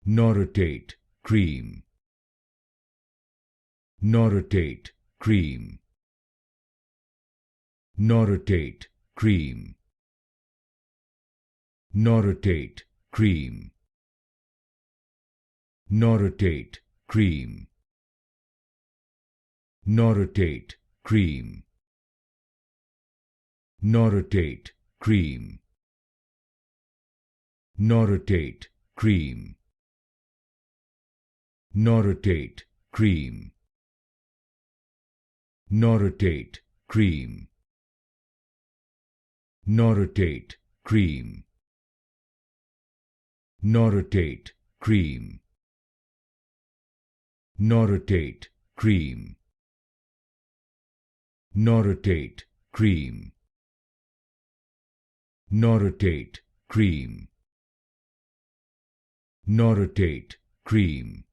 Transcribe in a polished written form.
Noritate Cream. Noritate Cream. Noritate Cream. Noritate Cream. Noritate Cream. Noritate Cream. Noritate Cream. Noritate Cream. Noritate Cream. Noritate Cream. Noritate Cream. Noritate Cream. Noritate Cream. Noritate Cream. Noritate Cream. Noritate Cream.